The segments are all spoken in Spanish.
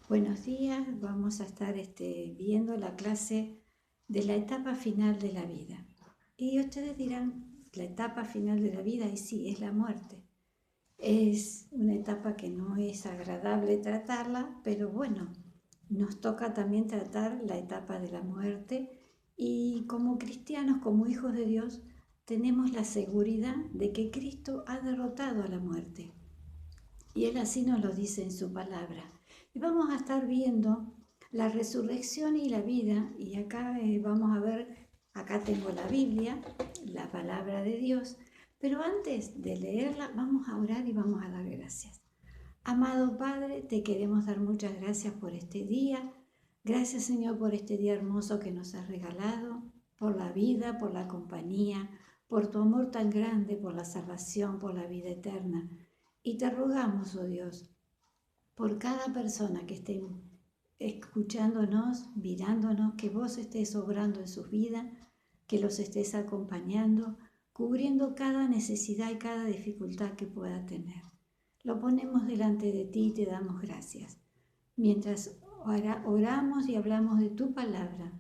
Buenos días, vamos a estar viendo la clase de la etapa final de la vida. Y ustedes dirán, la etapa final de la vida, y sí, es la muerte. Es una etapa que no es agradable tratarla, pero bueno, nos toca también tratar la etapa de la muerte y como cristianos, como hijos de Dios, tenemos la seguridad de que Cristo ha derrotado a la muerte. Y Él así nos lo dice en su palabra. Y vamos a estar viendo la resurrección y la vida. Y acá vamos a ver, acá tengo la Biblia, la palabra de Dios. Pero antes de leerla, vamos a orar y vamos a dar gracias. Amado Padre, te queremos dar muchas gracias por este día. Gracias, Señor, por este día hermoso que nos has regalado, por la vida, por la compañía, por tu amor tan grande, por la salvación, por la vida eterna. Y te rogamos, oh Dios, por cada persona que esté escuchándonos, mirándonos, que vos estés obrando en sus vidas, que los estés acompañando, cubriendo cada necesidad y cada dificultad que pueda tener. Lo ponemos delante de ti y te damos gracias. Mientras oramos y hablamos de tu palabra,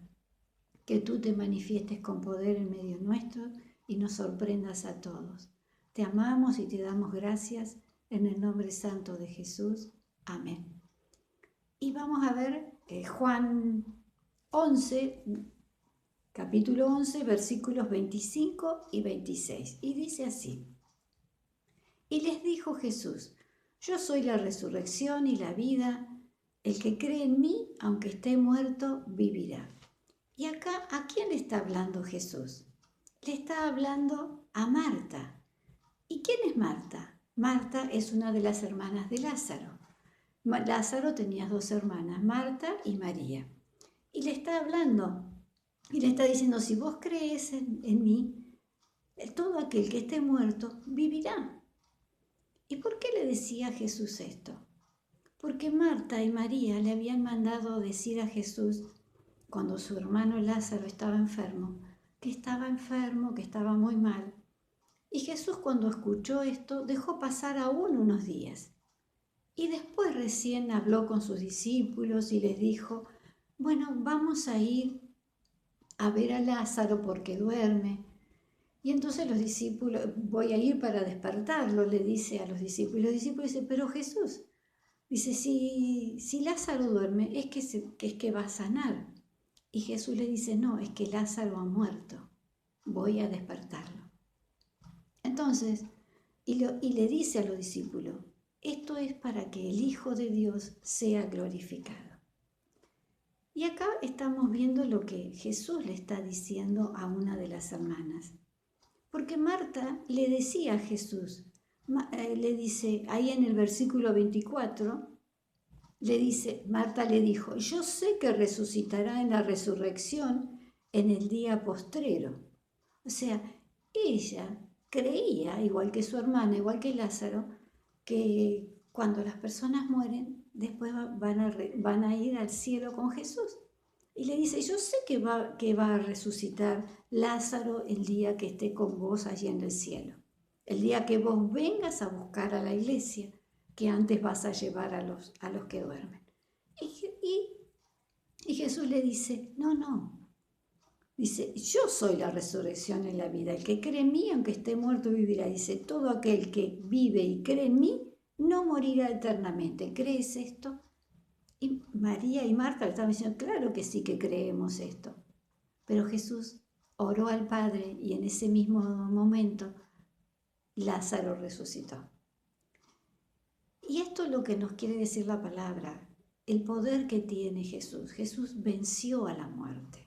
que tú te manifiestes con poder en medio nuestro y nos sorprendas a todos. Te amamos y te damos gracias en el nombre santo de Jesús. Amén. Y vamos a ver Juan 11, capítulo 11, versículos 25 y 26. Y dice así: Y les dijo Jesús: Yo soy la resurrección y la vida. El que cree en mí, aunque esté muerto, vivirá. Y acá, ¿a quién le está hablando Jesús? Le está hablando a Marta. ¿Y quién es Marta? Marta es una de las hermanas de Lázaro. Lázaro tenía dos hermanas, Marta y María. Y le está hablando y le está diciendo: si vos crees en mí, todo aquel que esté muerto vivirá. ¿Y por qué le decía a Jesús esto? Porque Marta y María le habían mandado decir a Jesús, cuando su hermano Lázaro estaba enfermo, que estaba muy mal. Y Jesús, cuando escuchó esto, dejó pasar aún unos días. Y después recién habló con sus discípulos y les dijo: bueno, vamos a ir a ver a Lázaro porque duerme. Y entonces los discípulos: voy a ir para despertarlo, le dice a los discípulos. Los discípulos dicen: pero Jesús, dice, si Lázaro duerme, es que va a sanar. Y Jesús le dice: no, es que Lázaro ha muerto, voy a despertarlo. Entonces, y le dice a los discípulos: esto es para que el Hijo de Dios sea glorificado. Y acá estamos viendo lo que Jesús le está diciendo a una de las hermanas. Porque Marta le decía a Jesús, le dice, ahí en el versículo 24, le dice, Marta le dijo: yo sé que resucitará en la resurrección en el día postrero. O sea, ella creía, igual que su hermana, igual que Lázaro, que cuando las personas mueren, después van a ir al cielo con Jesús. Y le dice: yo sé que va a resucitar Lázaro el día que esté con vos allí en el cielo. El día que vos vengas a buscar a la iglesia, que antes vas a llevar a los que duermen. Y Jesús le dice: no. Dice: yo soy la resurrección y la vida. El que cree en mí, aunque esté muerto, vivirá. Dice: todo aquel que vive y cree en mí, no morirá eternamente. ¿Crees esto? Y María y Marta le estaban diciendo: claro que sí que creemos esto. Pero Jesús oró al Padre y en ese mismo momento Lázaro resucitó. Y esto es lo que nos quiere decir la palabra, el poder que tiene Jesús. Jesús venció a la muerte.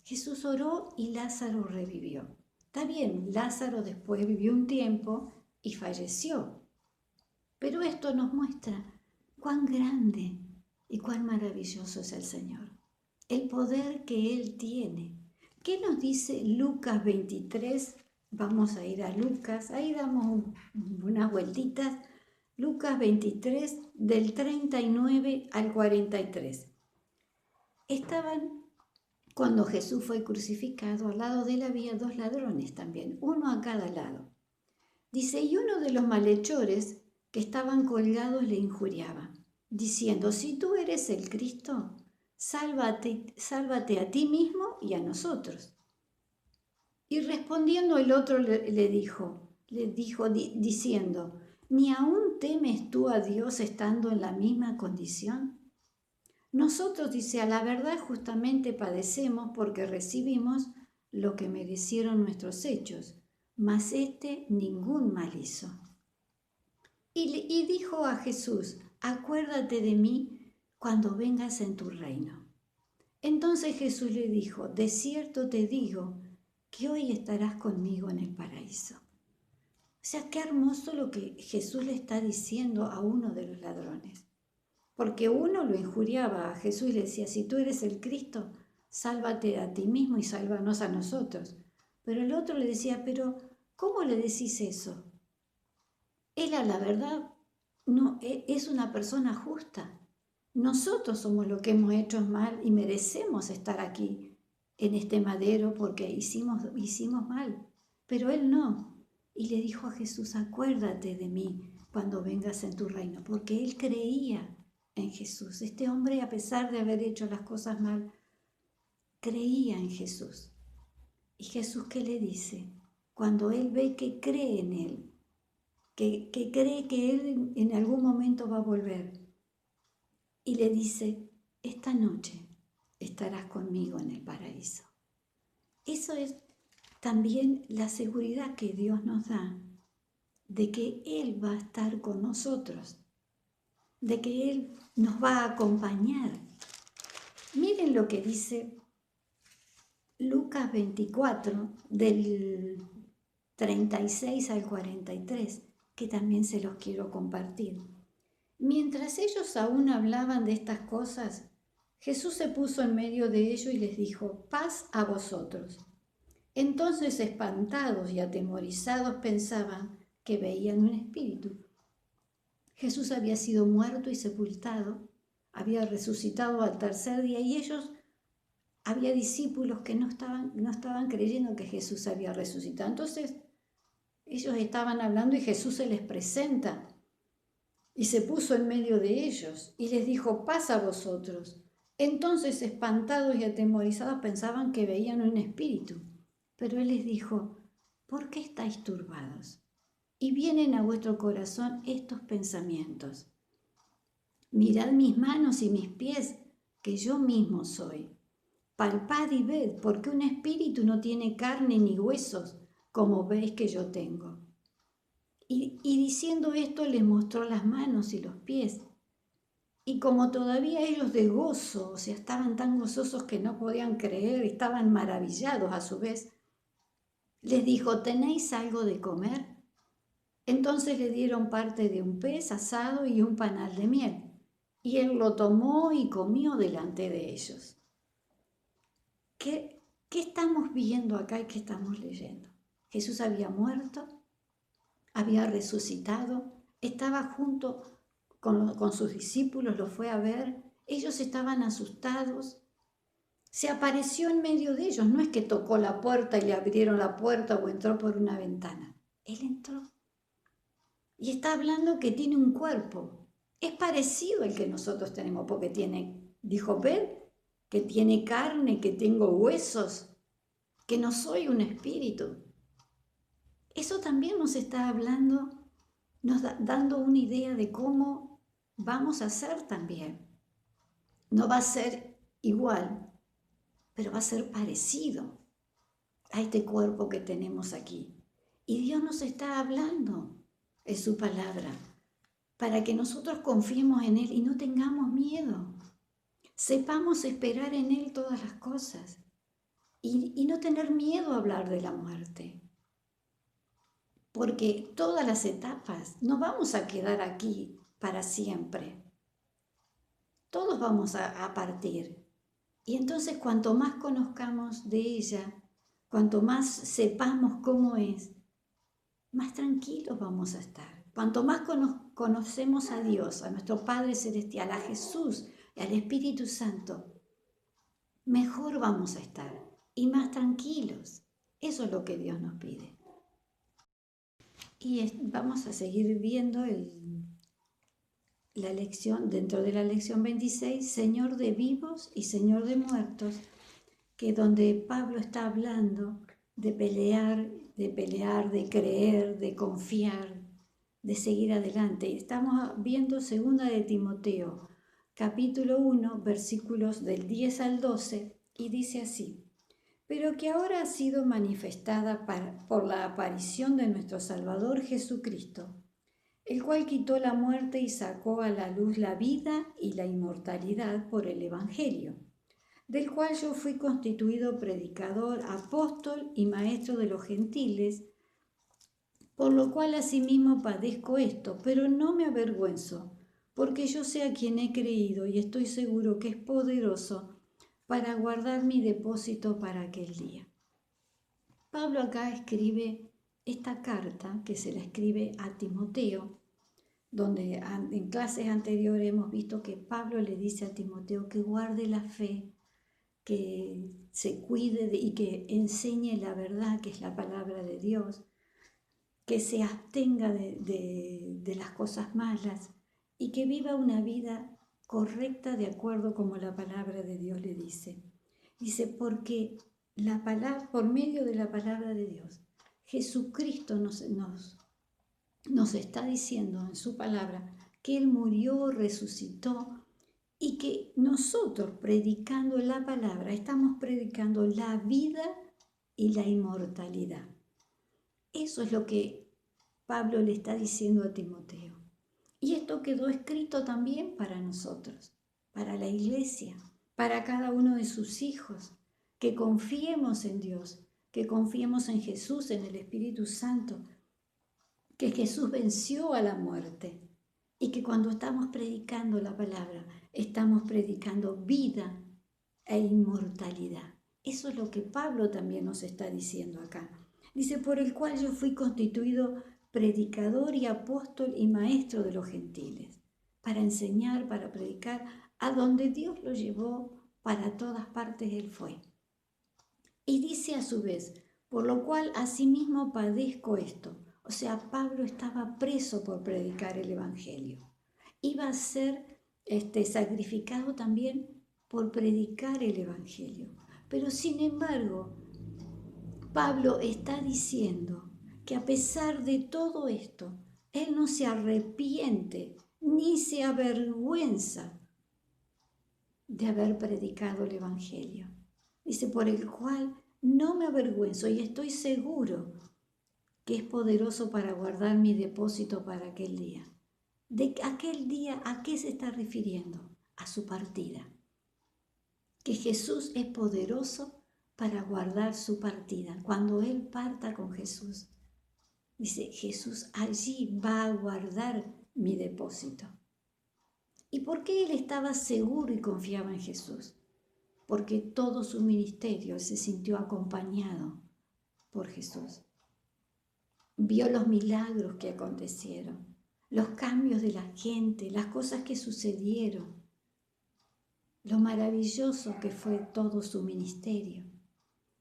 Jesús oró y Lázaro revivió. Está bien, Lázaro después vivió un tiempo y falleció. Pero esto nos muestra cuán grande y cuán maravilloso es el Señor. El poder que Él tiene. ¿Qué nos dice Lucas 23? Vamos a ir a Lucas, ahí damos unas vueltitas. Lucas 23, del 39 al 43. Cuando Jesús fue crucificado, al lado de él había dos ladrones también, uno a cada lado. Dice: y uno de los malhechores que estaban colgados le injuriaba: diciendo, si tú eres el Cristo, sálvate a ti mismo y a nosotros. Y respondiendo el otro le dijo diciendo, ¿ni aún temes tú a Dios estando en la misma condición? Nosotros, dice, a la verdad justamente padecemos porque recibimos lo que merecieron nuestros hechos, mas ningún mal hizo. Y dijo a Jesús, acuérdate de mí cuando vengas en tu reino. Entonces Jesús le dijo, de cierto te digo que hoy estarás conmigo en el paraíso. O sea, qué hermoso lo que Jesús le está diciendo a uno de los ladrones. Porque uno lo injuriaba a Jesús y le decía, si tú eres el Cristo, sálvate a ti mismo y sálvanos a nosotros. Pero el otro le decía, pero ¿cómo le decís eso? Él a la verdad no es una persona justa. Nosotros somos los que hemos hecho mal y merecemos estar aquí en este madero porque hicimos mal. Pero él no. Y le dijo a Jesús, acuérdate de mí cuando vengas en tu reino, porque él creía en Jesús. Este hombre, a pesar de haber hecho las cosas mal, creía en Jesús. ¿Y Jesús qué le dice? Cuando él ve que cree en él, que cree que él en algún momento va a volver, y le dice, esta noche estarás conmigo en el paraíso. Eso es también la seguridad que Dios nos da de que Él va a estar con nosotros, de que Él nos va a acompañar. Miren lo que dice Lucas 24, del 36 al 43, que también se los quiero compartir. Mientras ellos aún hablaban de estas cosas, Jesús se puso en medio de ellos y les dijo, paz a vosotros. Entonces, espantados y atemorizados, pensaban que veían un espíritu. Jesús había sido muerto y sepultado, había resucitado al tercer día y había discípulos que no estaban creyendo que Jesús había resucitado. Entonces, ellos estaban hablando y Jesús se les presenta y se puso en medio de ellos y les dijo, paz a vosotros. Entonces, espantados y atemorizados, pensaban que veían un espíritu. Pero Él les dijo, ¿por qué estáis turbados? Y vienen a vuestro corazón estos pensamientos. Mirad mis manos y mis pies, que yo mismo soy. Palpad y ved, porque un espíritu no tiene carne ni huesos, como veis que yo tengo. Y diciendo esto les mostró las manos y los pies. Y como todavía ellos de gozo, o sea, estaban tan gozosos que no podían creer, estaban maravillados a su vez, les dijo, ¿tenéis algo de comer? Entonces le dieron parte de un pez asado y un panal de miel. Y él lo tomó y comió delante de ellos. ¿Qué estamos viendo acá y qué estamos leyendo? Jesús había muerto, había resucitado, estaba junto con sus discípulos, lo fue a ver, ellos estaban asustados, se apareció en medio de ellos, no es que tocó la puerta y le abrieron la puerta o entró por una ventana, él entró y está hablando que tiene un cuerpo, es parecido al que nosotros tenemos porque dijo, ved, que tiene carne, que tengo huesos, que no soy un espíritu. Eso también nos está hablando, dando una idea de cómo vamos a ser también. No va a ser igual, pero va a ser parecido a este cuerpo que tenemos aquí. Y Dios nos está hablando en su palabra para que nosotros confiemos en Él y no tengamos miedo. Sepamos esperar en Él todas las cosas y no tener miedo a hablar de la muerte. Porque todas las etapas no vamos a quedar aquí para siempre. Todos vamos a partir. Y entonces cuanto más conozcamos de ella, cuanto más sepamos cómo es, más tranquilos vamos a estar. Cuanto más conocemos a Dios, a nuestro Padre Celestial, a Jesús y al Espíritu Santo, mejor vamos a estar y más tranquilos. Eso es lo que Dios nos pide. Y vamos a seguir viendo la lección, dentro de la lección 26, Señor de vivos y Señor de muertos, que donde Pablo está hablando de pelear, de creer, de confiar, de seguir adelante. Y estamos viendo segunda de Timoteo, capítulo 1, versículos del 10 al 12, y dice así: pero que ahora ha sido manifestada por la aparición de nuestro Salvador Jesucristo, el cual quitó la muerte y sacó a la luz la vida y la inmortalidad por el Evangelio, del cual yo fui constituido predicador, apóstol y maestro de los gentiles, por lo cual asimismo padezco esto, pero no me avergüenzo, porque yo sé a quien he creído y estoy seguro que es poderoso para guardar mi depósito para aquel día. Pablo acá escribe esta carta que se la escribe a Timoteo, donde en clases anteriores hemos visto que Pablo le dice a Timoteo que guarde la fe, que se cuide y que enseñe la verdad, que es la palabra de Dios, que se abstenga de las cosas malas y que viva una vida correcta de acuerdo como la palabra de Dios le dice. Dice, porque por medio de la palabra de Dios, Jesucristo nos está diciendo en su palabra que Él murió, resucitó y que nosotros predicando la palabra estamos predicando la vida y la inmortalidad. Eso es lo que Pablo le está diciendo a Timoteo. Y esto quedó escrito también para nosotros, para la iglesia, para cada uno de sus hijos, que confiemos en Dios, que confiemos en Jesús, en el Espíritu Santo, que Jesús venció a la muerte y que cuando estamos predicando la palabra, estamos predicando vida e inmortalidad. Eso es lo que Pablo también nos está diciendo acá. Dice, por el cual yo fui constituido predicador y apóstol y maestro de los gentiles, para enseñar, para predicar, a donde Dios lo llevó, para todas partes Él fue. Y dice a su vez, por lo cual asimismo padezco esto. O sea, Pablo estaba preso por predicar el Evangelio. Iba a ser sacrificado también por predicar el Evangelio. Pero sin embargo, Pablo está diciendo que a pesar de todo esto, él no se arrepiente ni se avergüenza de haber predicado el Evangelio. Dice, por el cual no me avergüenzo y estoy seguro que es poderoso para guardar mi depósito para aquel día. ¿De aquel día a qué se está refiriendo? A su partida. Que Jesús es poderoso para guardar su partida. Cuando Él parta con Jesús, dice, Jesús allí va a guardar mi depósito. ¿Y por qué Él estaba seguro y confiaba en Jesús? Porque todo su ministerio se sintió acompañado por Jesús. Vio los milagros que acontecieron, los cambios de la gente, las cosas que sucedieron, lo maravilloso que fue todo su ministerio,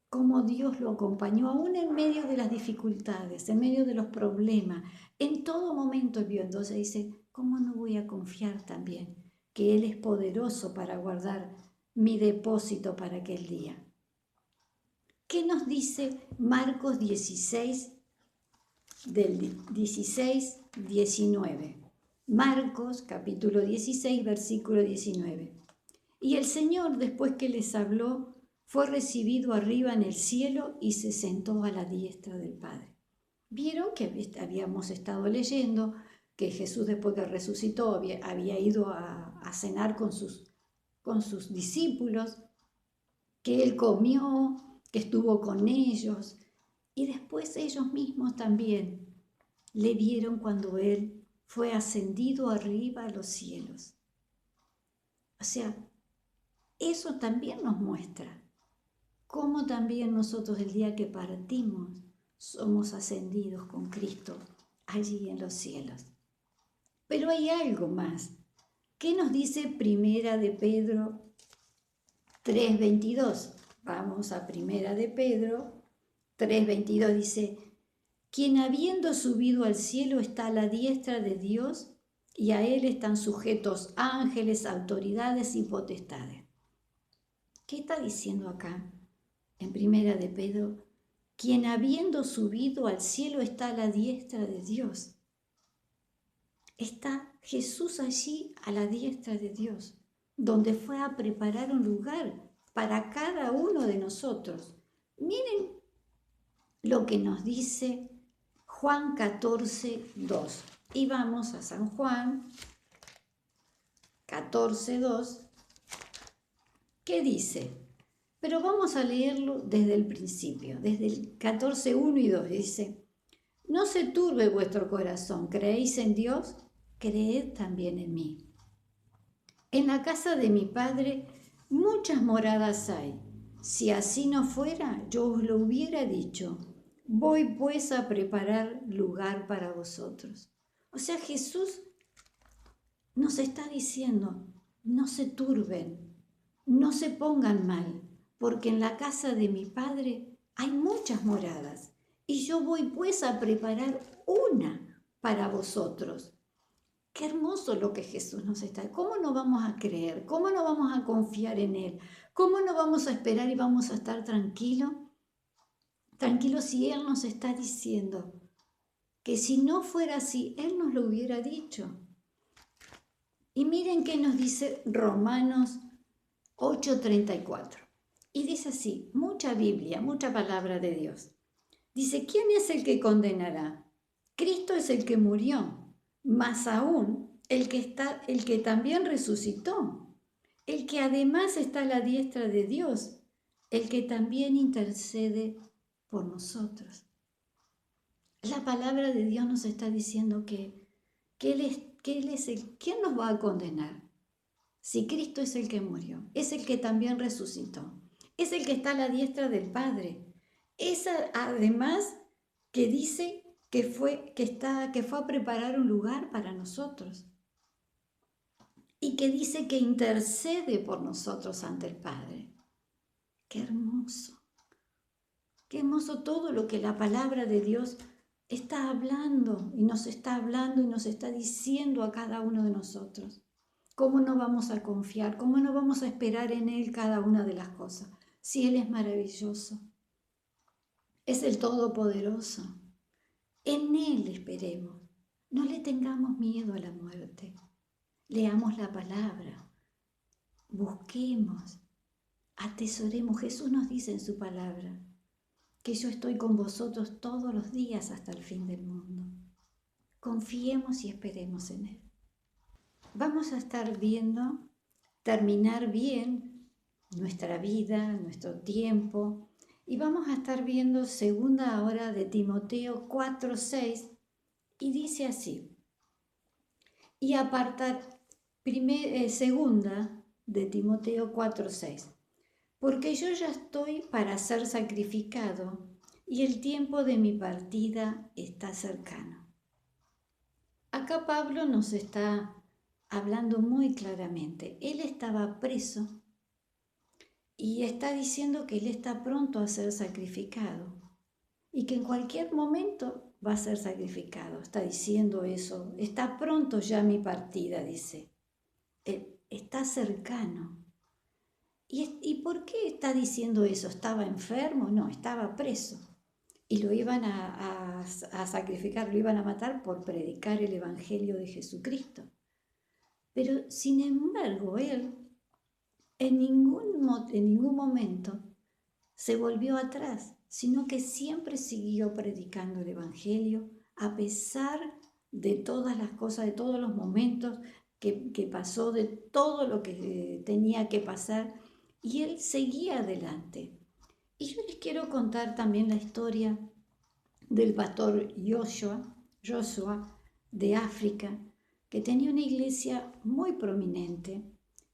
cómo Dios lo acompañó aún en medio de las dificultades, en medio de los problemas, en todo momento vio. Entonces dice, ¿cómo no voy a confiar también que Él es poderoso para guardar mi depósito para aquel día? ¿Qué nos dice Marcos 16, del 16-19? Marcos capítulo 16, versículo 19. Y el Señor, después que les habló, fue recibido arriba en el cielo y se sentó a la diestra del Padre. Vieron que habíamos estado leyendo que Jesús, después que resucitó, había ido a cenar con sus discípulos, que Él comió, que estuvo con ellos, y después ellos mismos también le vieron cuando Él fue ascendido arriba a los cielos. O sea, eso también nos muestra cómo también nosotros el día que partimos somos ascendidos con Cristo allí en los cielos. Pero hay algo más. ¿Qué nos dice Primera de Pedro 3:22? Vamos a Primera de Pedro 3:22, dice, quien habiendo subido al cielo está a la diestra de Dios y a él están sujetos ángeles, autoridades y potestades. ¿Qué está diciendo acá? En primera de Pedro, quien habiendo subido al cielo está a la diestra de Dios. Está Jesús allí a la diestra de Dios, donde fue a preparar un lugar para cada uno de nosotros. Miren lo que nos dice Juan 14, 2. Y vamos a San Juan 14, 2. ¿Qué dice? Pero vamos a leerlo desde el principio, desde el 14, 1 y 2. Dice, no se turbe vuestro corazón, ¿creéis en Dios? Creed también en mí. En la casa de mi Padre muchas moradas hay. Si así no fuera, yo os lo hubiera dicho. Voy pues a preparar lugar para vosotros. O sea, Jesús nos está diciendo, no se turben, no se pongan mal, porque en la casa de mi Padre hay muchas moradas, y yo voy pues a preparar una para vosotros. Qué hermoso lo que Jesús nos está. ¿Cómo no vamos a creer? ¿Cómo no vamos a confiar en Él? ¿Cómo no vamos a esperar y vamos a estar tranquilos? Tranquilos si Él nos está diciendo que si no fuera así, Él nos lo hubiera dicho. Y miren qué nos dice Romanos 8:34. Y dice así, mucha Biblia, mucha palabra de Dios. Dice, ¿quién es el que condenará? Cristo es el que murió, más aún el que también resucitó, el que además está a la diestra de Dios, el que también intercede por nosotros. La palabra de Dios nos está diciendo que Él es ¿quién nos va a condenar? Si Cristo es el que murió, es el que también resucitó, es el que está a la diestra del Padre, es además que dice que fue a preparar un lugar para nosotros y que dice que intercede por nosotros ante el Padre. Qué hermoso todo lo que la palabra de Dios está hablando y nos está diciendo a cada uno de nosotros. ¿Cómo no vamos a confiar? ¿Cómo no vamos a esperar en Él cada una de las cosas? Si Él es maravilloso, es el Todopoderoso. En Él esperemos. No le tengamos miedo a la muerte. Leamos la palabra. Busquemos. Atesoremos. Jesús nos dice en su palabra que yo estoy con vosotros todos los días hasta el fin del mundo. Confiemos y esperemos en Él. Vamos a estar viendo terminar bien nuestra vida, nuestro tiempo, y vamos a estar viendo segunda hora de Timoteo 4:6, y dice así, y apartar segunda de Timoteo 4:6, porque yo ya estoy para ser sacrificado y el tiempo de mi partida está cercano. Acá Pablo nos está hablando muy claramente. Él estaba preso y está diciendo que él está pronto a ser sacrificado y que en cualquier momento va a ser sacrificado. Está diciendo eso. Está pronto ya mi partida, dice. Está cercano. ¿Y por qué está diciendo eso? ¿Estaba enfermo? No, estaba preso. Y lo iban a sacrificar, lo iban a matar por predicar el Evangelio de Jesucristo. Pero sin embargo, él en ningún momento se volvió atrás, sino que siempre siguió predicando el Evangelio a pesar de todas las cosas, de todos los momentos que pasó, de todo lo que tenía que pasar, y él seguía adelante. Y yo les quiero contar también la historia del pastor Joshua de África, que tenía una iglesia muy prominente,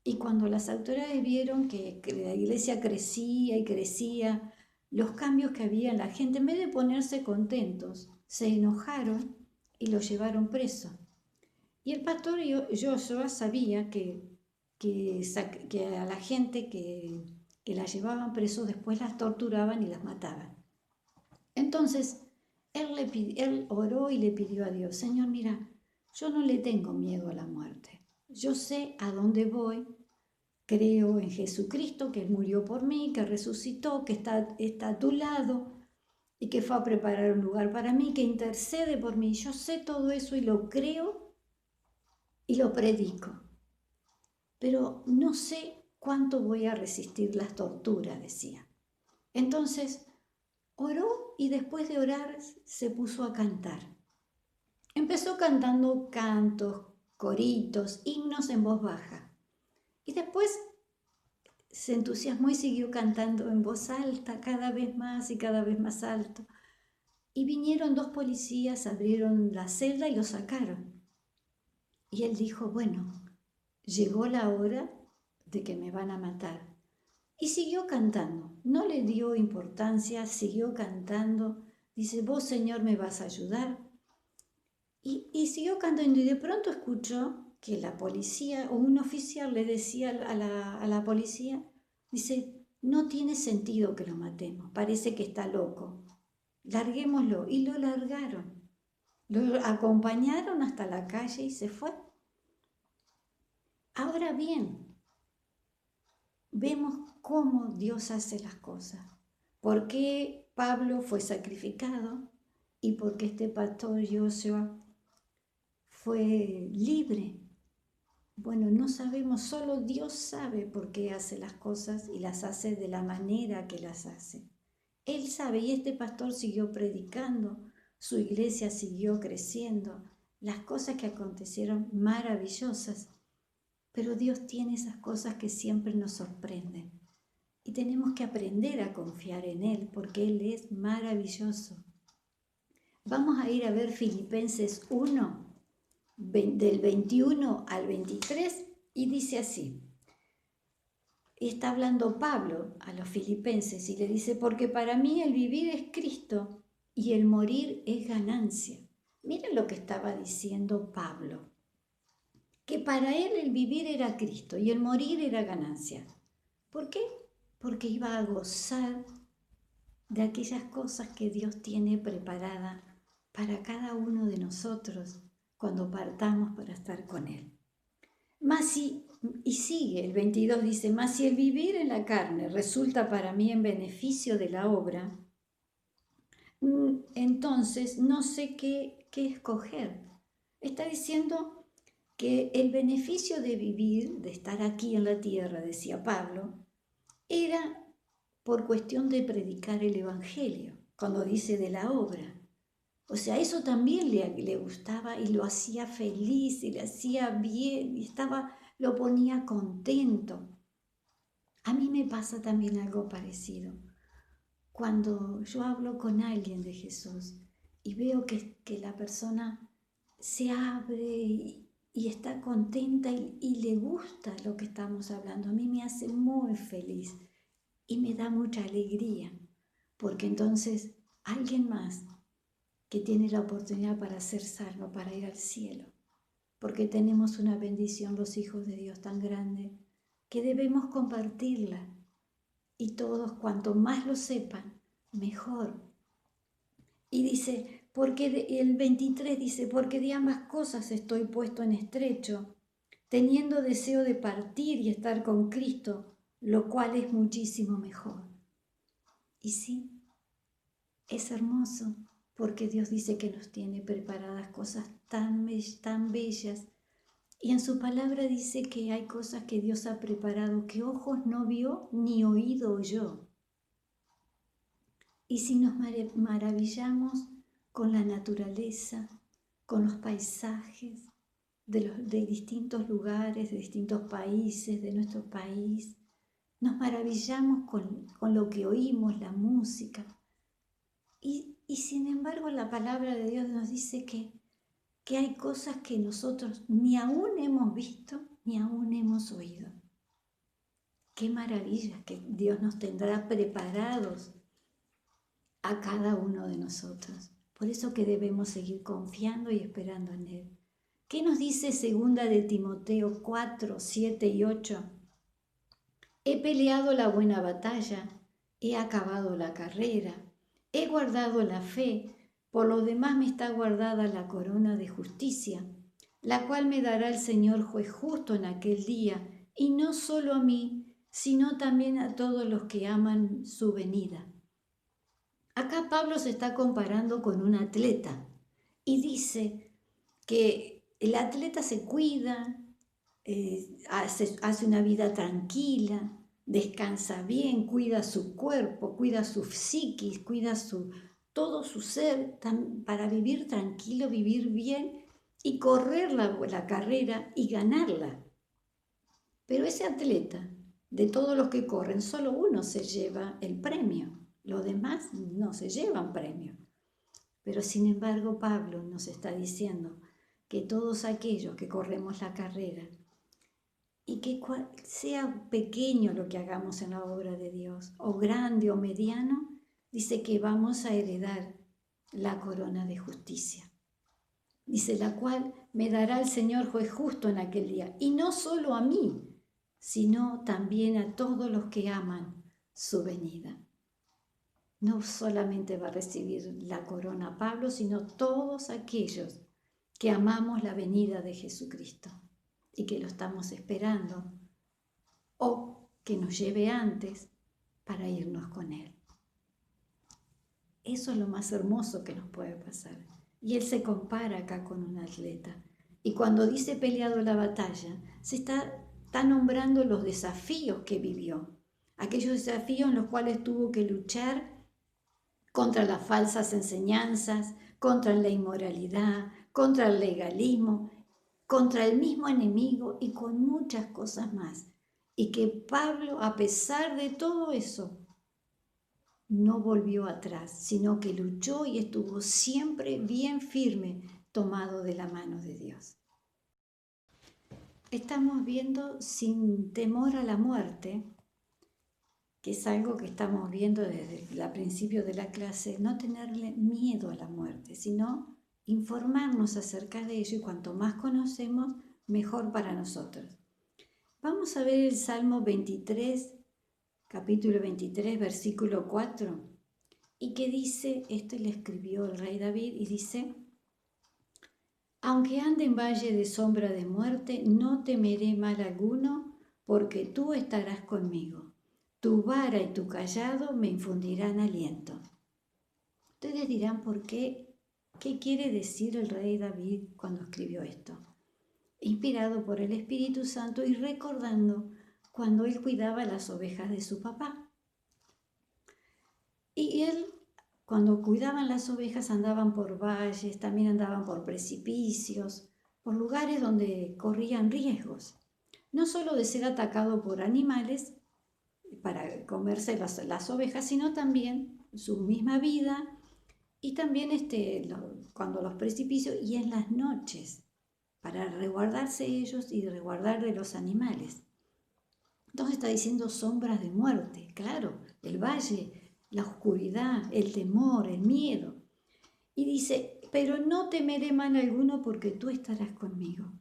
y cuando las autoridades vieron que la iglesia crecía y crecía, los cambios que había en la gente, en vez de ponerse contentos, se enojaron y lo llevaron preso. Y el pastor Joshua sabía que a la gente que la llevaban preso después las torturaban y las mataban. Entonces, él oró y le pidió a Dios, Señor, mira, Yo no le tengo miedo a la muerte. Yo sé a dónde voy. Creo en Jesucristo, que murió por mí, que resucitó, que está a tu lado y que fue a preparar un lugar para mí, que intercede por mí. Yo sé todo eso y lo creo y lo predico. Pero no sé cuánto voy a resistir las torturas, decía. Entonces oró y después de orar se puso a cantar. Empezó cantando cantos, coritos, himnos en voz baja. Y después se entusiasmó y siguió cantando en voz alta, cada vez más y cada vez más alto. Y vinieron 2 policías, abrieron la celda y lo sacaron. Y él dijo, bueno, llegó la hora de que me van a matar. Y siguió cantando, no le dio importancia, siguió cantando. Dice, vos Señor me vas a ayudar. Y siguió cantando y de pronto escuchó que la policía o un oficial le decía a la policía, dice, no tiene sentido que lo matemos, parece que está loco, larguémoslo. Y lo largaron, lo acompañaron hasta la calle y se fue. Ahora bien, vemos cómo Dios hace las cosas. ¿Por qué Pablo fue sacrificado? Y por qué este pastor Joshua fue libre. Bueno, no sabemos, solo Dios sabe por qué hace las cosas y las hace de la manera que las hace. Él sabe, y este pastor siguió predicando, su iglesia siguió creciendo, las cosas que acontecieron maravillosas, pero Dios tiene esas cosas que siempre nos sorprenden y tenemos que aprender a confiar en Él porque Él es maravilloso. Vamos a ir a ver Filipenses 1, del 21 al 23, y dice así. Está hablando Pablo a los filipenses y le dice, porque para mí el vivir es Cristo y el morir es ganancia. Miren lo que estaba diciendo Pablo, que para él el vivir era Cristo y el morir era ganancia. ¿Por qué? Porque iba a gozar de aquellas cosas que Dios tiene preparada para cada uno de nosotros cuando partamos para estar con Él. Y sigue, el 22 dice, mas si el vivir en la carne resulta para mí en beneficio de la obra, entonces no sé qué escoger. Está diciendo que el beneficio de vivir, de estar aquí en la tierra, decía Pablo, era por cuestión de predicar el Evangelio, cuando dice de la obra. O sea, eso también le gustaba y lo hacía feliz y le hacía bien y lo ponía contento. A mí me pasa también algo parecido. Cuando yo hablo con alguien de Jesús y veo que la persona se abre y está contenta y le gusta lo que estamos hablando, a mí me hace muy feliz y me da mucha alegría, porque entonces alguien más que tiene la oportunidad para ser salvo, para ir al cielo, porque tenemos una bendición los hijos de Dios tan grande que debemos compartirla y todos cuanto más lo sepan, mejor. Y dice, porque el 23 dice, porque de ambas cosas estoy puesto en estrecho, teniendo deseo de partir y estar con Cristo, lo cual es muchísimo mejor. Y sí, es hermoso, porque Dios dice que nos tiene preparadas cosas tan bellas. Y en su palabra dice que hay cosas que Dios ha preparado que ojos no vio ni oído oyó. Y si nos maravillamos con la naturaleza, con los paisajes de distintos lugares, de distintos países, de nuestro país, nos maravillamos con lo que oímos, la música. Y sin embargo la palabra de Dios nos dice que hay cosas que nosotros ni aún hemos visto, ni aún hemos oído. Qué maravilla que Dios nos tendrá preparados a cada uno de nosotros. Por eso que debemos seguir confiando y esperando en Él. ¿Qué nos dice 2 de Timoteo 4, 7 y 8? He peleado la buena batalla, he acabado la carrera, he guardado la fe, por lo demás me está guardada la corona de justicia, la cual me dará el Señor juez justo en aquel día, y no solo a mí, sino también a todos los que aman su venida. Acá Pablo se está comparando con un atleta y dice que el atleta se cuida, hace una vida tranquila, descansa bien, cuida su cuerpo, cuida su psiquis, cuida todo su ser para vivir tranquilo, vivir bien y correr la carrera y ganarla. Pero ese atleta, de todos los que corren, solo uno se lleva el premio. Los demás no se llevan premio. Pero sin embargo, Pablo nos está diciendo que todos aquellos que corremos la carrera, y que sea pequeño lo que hagamos en la obra de Dios, o grande o mediano, dice que vamos a heredar la corona de justicia. Dice, la cual me dará el Señor juez justo en aquel día, y no solo a mí, sino también a todos los que aman su venida. No solamente va a recibir la corona Pablo, sino todos aquellos que amamos la venida de Jesucristo y que lo estamos esperando, o que nos lleve antes para irnos con Él. Eso es lo más hermoso que nos puede pasar. Y Él se compara acá con un atleta. Y cuando dice peleado la batalla, se está nombrando los desafíos que vivió. Aquellos desafíos en los cuales tuvo que luchar contra las falsas enseñanzas, contra la inmoralidad, contra el legalismo, contra el mismo enemigo y con muchas cosas más. Y que Pablo, a pesar de todo eso, no volvió atrás, sino que luchó y estuvo siempre bien firme, tomado de la mano de Dios. Estamos viendo sin temor a la muerte, que es algo que estamos viendo desde el principio de la clase, no tenerle miedo a la muerte, sino informarnos acerca de ello, y cuanto más conocemos, mejor para nosotros. Vamos a ver el Salmo 23, capítulo 23, versículo 4, y que dice, esto le escribió el rey David, y dice: aunque ande en valle de sombra de muerte, no temeré mal alguno, porque tú estarás conmigo. Tu vara y tu cayado me infundirán aliento. Ustedes dirán, ¿por qué? ¿Qué quiere decir el rey David cuando escribió esto? Inspirado por el Espíritu Santo y recordando cuando él cuidaba las ovejas de su papá. Y él, cuando cuidaban las ovejas, andaban por valles, también andaban por precipicios, por lugares donde corrían riesgos, no solo de ser atacado por animales para comerse las ovejas, sino también su misma vida, y también cuando los precipicios y en las noches, para resguardarse ellos y resguardar de los animales. Entonces está diciendo sombras de muerte, claro, el valle, la oscuridad, el temor, el miedo. Y dice, pero no temeré mal alguno porque tú estarás conmigo.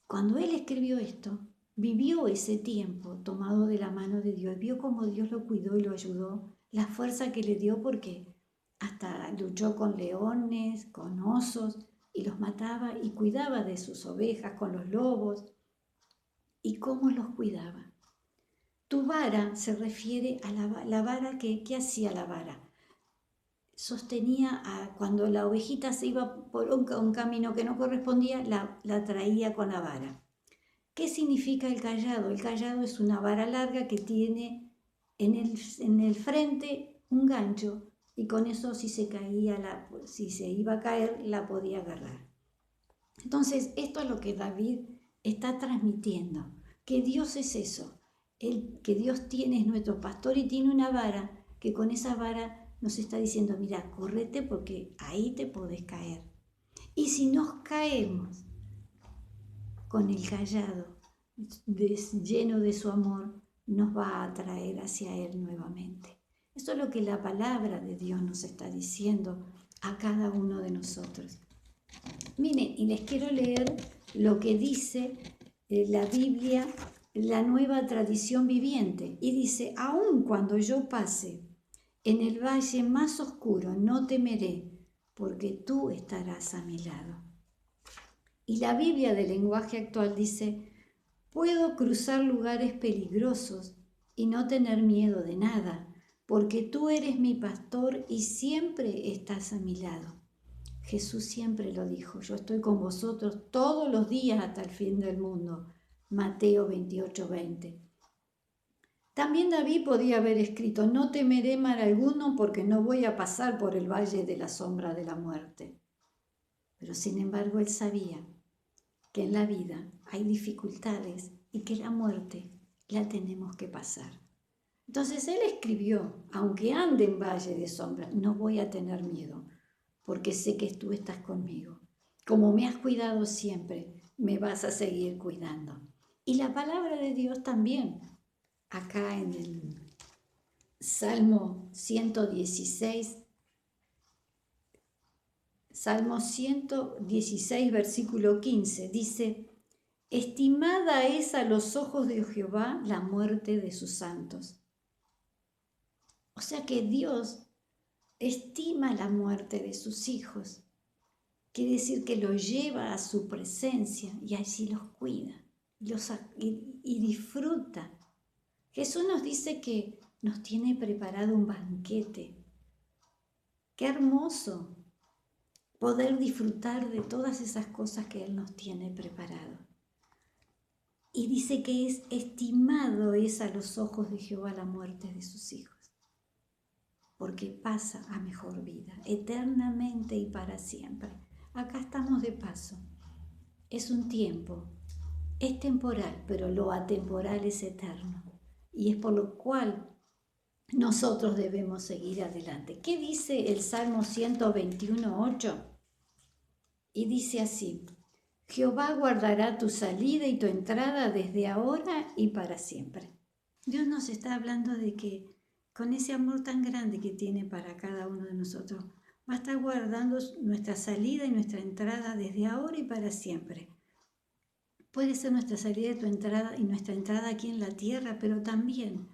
Cuando él escribió esto, vivió ese tiempo tomado de la mano de Dios, vio cómo Dios lo cuidó y lo ayudó, la fuerza que le dio, porque hasta luchó con leones, con osos, y los mataba y cuidaba de sus ovejas con los lobos. ¿Y cómo los cuidaba? Tu vara se refiere a la vara ¿qué hacía la vara? Sostenía cuando la ovejita se iba por un camino que no correspondía, la traía con la vara. ¿Qué significa el cayado? El cayado es una vara larga que tiene en el frente un gancho, y con eso si se iba a caer, la podía agarrar. Entonces, esto es lo que David está transmitiendo, que Dios es eso, que Dios es nuestro pastor y tiene una vara, que con esa vara nos está diciendo, mira, córrete porque ahí te podés caer. Y si nos caemos, con el cayado lleno de su amor, nos va a atraer hacia Él nuevamente. Eso es lo que la palabra de Dios nos está diciendo a cada uno de nosotros. Miren, y les quiero leer lo que dice la Biblia, la Nueva Tradición Viviente, y dice, aun cuando yo pase en el valle más oscuro, no temeré, porque tú estarás a mi lado. Y la Biblia del lenguaje actual dice, puedo cruzar lugares peligrosos y no tener miedo de nada, porque tú eres mi pastor y siempre estás a mi lado. Jesús siempre lo dijo, yo estoy con vosotros todos los días hasta el fin del mundo. Mateo 28:20. También David podía haber escrito, no temeré mal alguno porque no voy a pasar por el valle de la sombra de la muerte. Pero sin embargo él sabía que en la vida hay dificultades y que la muerte la tenemos que pasar. Entonces él escribió, aunque ande en valle de sombra, no voy a tener miedo, porque sé que tú estás conmigo. Como me has cuidado siempre, me vas a seguir cuidando. Y la palabra de Dios también, acá en el Salmo 116, Salmo 116, versículo 15, dice, estimada es a los ojos de Jehová la muerte de sus santos. O sea que Dios estima la muerte de sus hijos. Quiere decir que los lleva a su presencia y allí los cuida y disfruta. Jesús nos dice que nos tiene preparado un banquete. Qué hermoso poder disfrutar de todas esas cosas que Él nos tiene preparado. Y dice que es estimado es a los ojos de Jehová la muerte de sus hijos, porque pasa a mejor vida, eternamente y para siempre. Acá estamos de paso. Es un tiempo, es temporal, pero lo atemporal es eterno. Y es por lo cual nosotros debemos seguir adelante. ¿Qué dice el Salmo 121:8? Y dice así, Jehová guardará tu salida y tu entrada desde ahora y para siempre. Dios nos está hablando de que con ese amor tan grande que tiene para cada uno de nosotros, va a estar guardando nuestra salida y nuestra entrada desde ahora y para siempre. Puede ser nuestra salida y nuestra entrada aquí en la tierra, pero también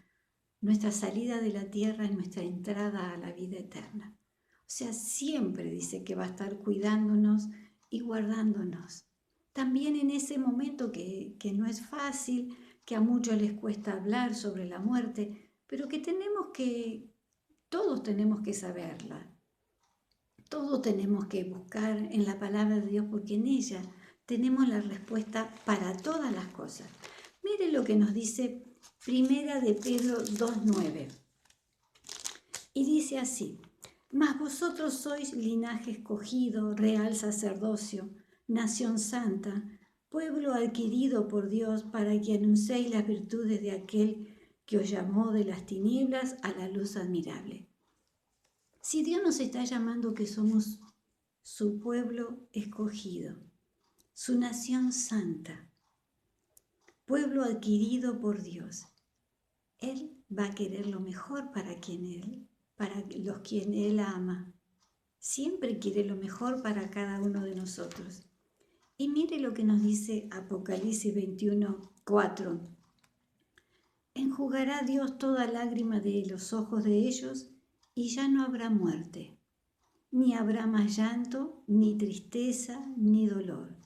nuestra salida de la tierra y nuestra entrada a la vida eterna. O sea, siempre dice que va a estar cuidándonos y guardándonos. También en ese momento que no es fácil, que a muchos les cuesta hablar sobre la muerte, pero que todos tenemos que saberla. Todos tenemos que buscar en la palabra de Dios porque en ella tenemos la respuesta para todas las cosas. Mire lo que nos dice Primera de Pedro 2:9. Y dice así, mas vosotros sois linaje escogido, real sacerdocio, nación santa, pueblo adquirido por Dios para que anunciéis las virtudes de aquel que os llamó de las tinieblas a la luz admirable. Si Dios nos está llamando que somos su pueblo escogido, su nación santa, pueblo adquirido por Dios, Él va a querer lo mejor para los quien Él ama. Siempre quiere lo mejor para cada uno de nosotros. Y mire lo que nos dice Apocalipsis 21:4. Enjugará Dios toda lágrima de los ojos de ellos y ya no habrá muerte, ni habrá más llanto, ni tristeza, ni dolor,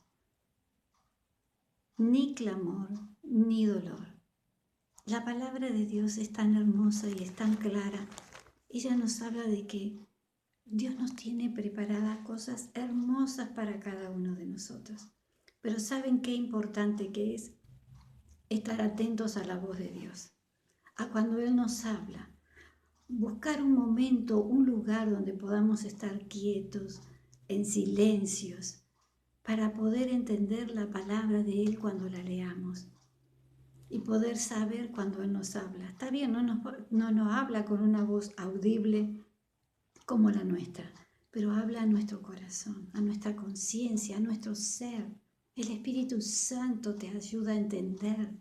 ni clamor, ni dolor. La palabra de Dios es tan hermosa y es tan clara. Ella nos habla de que Dios nos tiene preparadas cosas hermosas para cada uno de nosotros. Pero ¿saben qué importante que es? Estar atentos a la voz de Dios, a cuando Él nos habla. Buscar un momento, un lugar donde podamos estar quietos, en silencios, para poder entender la palabra de Él cuando la leamos y poder saber cuando Él nos habla. Está bien, no nos habla con una voz audible como la nuestra, pero habla a nuestro corazón, a nuestra conciencia, a nuestro ser. El Espíritu Santo te ayuda a entender.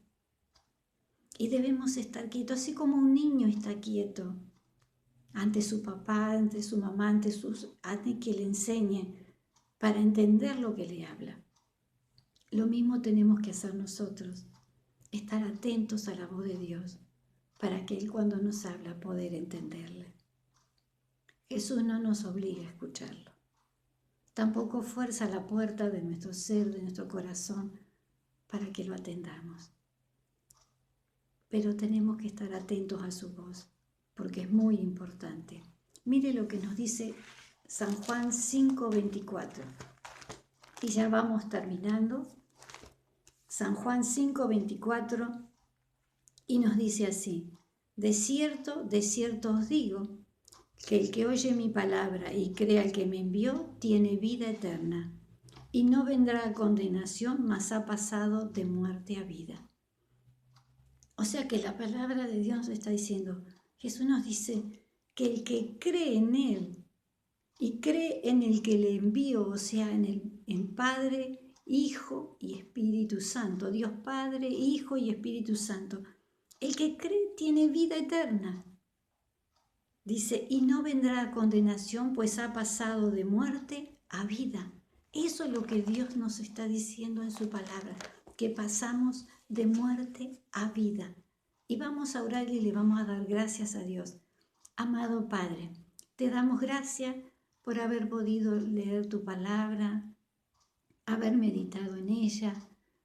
Y debemos estar quietos, así como un niño está quieto ante su papá, ante su mamá, ante que le enseñe para entender lo que le habla. Lo mismo tenemos que hacer nosotros, estar atentos a la voz de Dios, para que Él cuando nos habla poder entenderle. Jesús no nos obliga a escucharlo. tampoco fuerza la puerta de nuestro ser, de nuestro corazón, para que lo atendamos. Pero tenemos que estar atentos a su voz, porque es muy importante. Mire lo que nos dice San Juan 5:24. Y ya vamos terminando. San Juan 5:24 y nos dice así: de cierto os digo, que el que oye mi palabra y cree al que me envió, tiene vida eterna, y no vendrá a condenación, mas ha pasado de muerte a vida. O sea que la palabra de Dios está diciendo, Jesús nos dice que el que cree en Él y cree en el que le envió, o sea, en Padre, Hijo y Espíritu Santo, Dios Padre, Hijo y Espíritu Santo, el que cree tiene vida eterna. Dice, y no vendrá a condenación, pues ha pasado de muerte a vida. Eso es lo que Dios nos está diciendo en su palabra, que pasamos de muerte a vida. Y vamos a orar y le vamos a dar gracias a Dios. Amado Padre, te damos gracias por haber podido leer tu palabra, haber meditado en ella.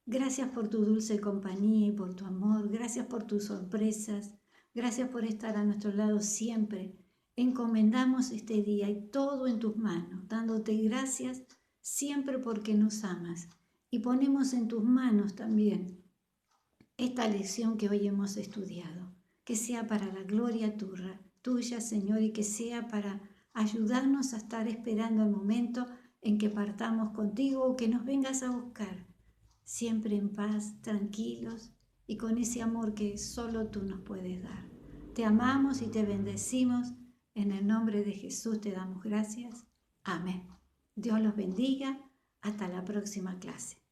Gracias por tu dulce compañía y por tu amor. Gracias por tus sorpresas. Gracias por estar a nuestro lado siempre. Encomendamos este día y todo en tus manos, dándote gracias siempre porque nos amas. Y ponemos en tus manos también esta lección que hoy hemos estudiado. Que sea para la gloria tuya, Señor, y que sea para ayudarnos a estar esperando el momento en que partamos contigo o que nos vengas a buscar, siempre en paz, tranquilos y con ese amor que solo tú nos puedes dar. Te amamos y te bendecimos. En el nombre de Jesús te damos gracias. Amén. Dios los bendiga. Hasta la próxima clase.